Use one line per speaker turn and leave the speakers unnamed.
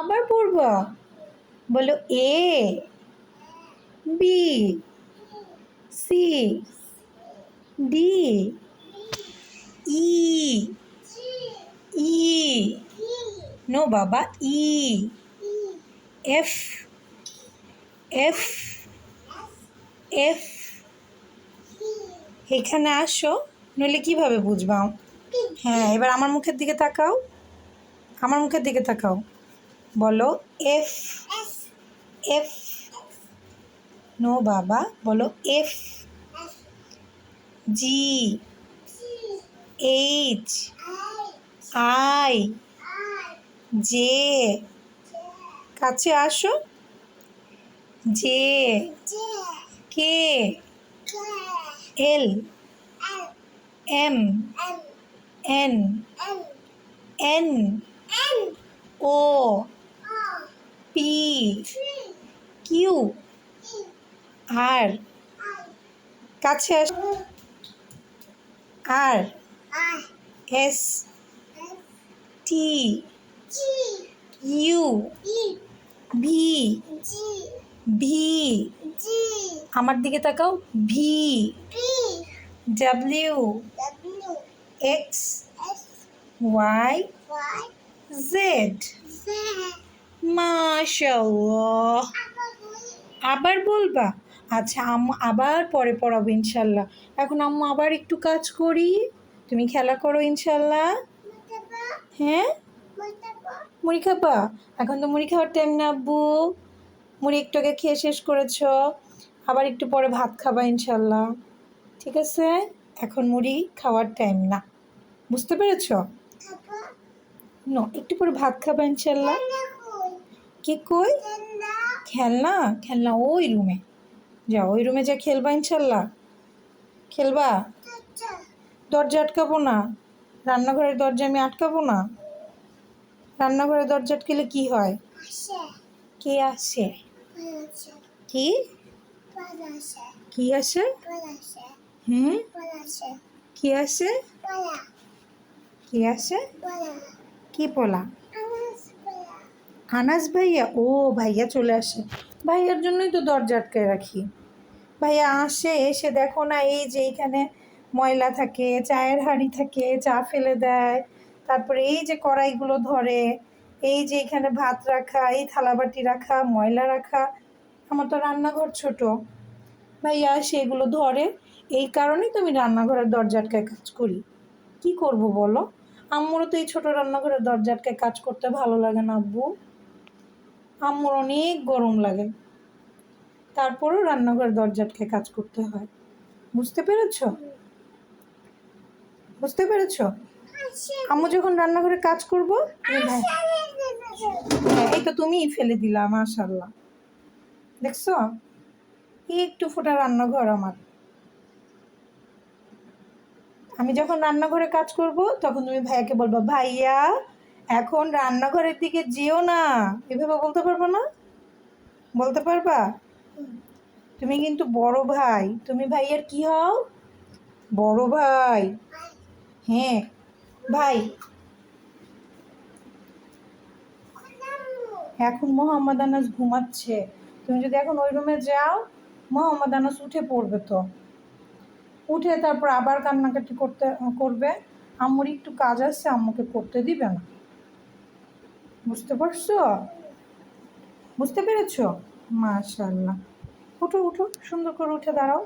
আবার পড়বা? বলো এ, বি, সি, ডি, ই, ই, নো বাবা, ই, এফ, এফ, এফ, এখানে আসো, নইলে কিভাবে বুঝবা? হ্যাঁ, এবার আমার মুখের দিকে তাকাও, আমার মুখের দিকে তাকাও, বলো এফ, এফ, নো বাবা, বলো F, G, H, I, J, কাছে আসো, J, K, L, M, N, N, O, P, Q, R, কাছে আসো, R, S, T, U, V, V, আমার দিকে তাকাও, V, W, X, Y, Z. মাশাআল্লাহ। আবার বলবা? আচ্ছা, আম্মু আবার পরে পড়াবো ইনশাল্লাহ। এখন আম্মু আবার একটু কাজ করি, তুমি খেলা করো ইনশাল্লাহ। হ্যাঁ, মুড়ি খাবা? এখন তো মুড়ি খাওয়ার টাইম না আব্বু, মুড়ি একটু আগে খেয়ে শেষ করেছ, আবার একটু পরে ভাত খাবা ইনশাল্লাহ, ঠিক আছে? এখন মুড়ি খাওয়ার টাইম না, বুঝতে পেরেছ? নো, একটু পরে ভাত খাবা ইনশাল্লাহ। কে কই? খেলনা, খেলনা ওই রুমে যাও, ওই রুমে যা খেলবা ইনশাল্লাহ। খেলবা? দরজা আটকাবো না, রান্নাঘরের দরজা আমি আটকাবো না। রান্নাঘরের দরজা আটকেলে কি হয়? কে আসে? কি কি আসে? হুম, কি আসে? কি আসে? কি পোলা? আনাস ভাইয়া? ও, ভাইয়া চলে আসে, ভাইয়ার জন্যই তো দরজা আটকায় রাখি। ভাইয়া আসে, এসে দেখো না এই যে এইখানে ময়লা থাকে, চায়ের হাঁড়ি থাকে, চা ফেলে দেয়, তারপরে এই যে কড়াইগুলো ধরে, এই যে এখানে ভাত রাখা, এই থালাবাটি রাখা, ময়লা রাখা। আমার তো রান্নাঘর ছোট, ভাইয়া আসে এগুলো ধরে, এই কারণেই তো আমি রান্নাঘরের দরজা আটকায় কাজ করি। কি করব বলো? আম্মুরও তো এই ছোট রান্নাঘরের দরজা আটকায় কাজ করতে ভালো লাগে না আব্বু, আম্মুর অনেক গরম লাগে, তারপরেও রান্নাঘরের দরজা আটকে কাজ করতে হয়। বুঝতে পেরেছ? বুঝতে পেরেছ? আম্মু যখন রান্নাঘরে কাজ করব, হ্যাঁ, এই তো তুমিই ফেলে দিলা, মাশাআল্লাহ, দেখছো? একটু ফোটা রান্নাঘর আমার, আমি যখন রান্নাঘরে কাজ করব তখন তুমি ভাইয়াকে বলবা, ভাইয়া এখন রান্নাঘরের দিকে যেও না, এভাবে বলতে পারবো না? বলতে পারবা? তুমি কিন্তু বড় ভাই, তুমি ভাইয়ের কি হও? বড় ভাই। হ্যাঁ, ভাই। এখন মোহাম্মদ আনাস ঘুমাচ্ছে, তুমি যদি এখন ওই রুমে যাও, মোহাম্মদ আনাস উঠে পড়বে, তো উঠে তারপর আবার কান্নাকাটি করবে, আম্মুর একটু কাজ আছে, আম্মুকে করতে দিবে না। বুঝতে পারছো? বুঝতে পেরেছো? মাশাআল্লাহ। উঠো উঠো, সুন্দর করে উঠে দাঁড়াও।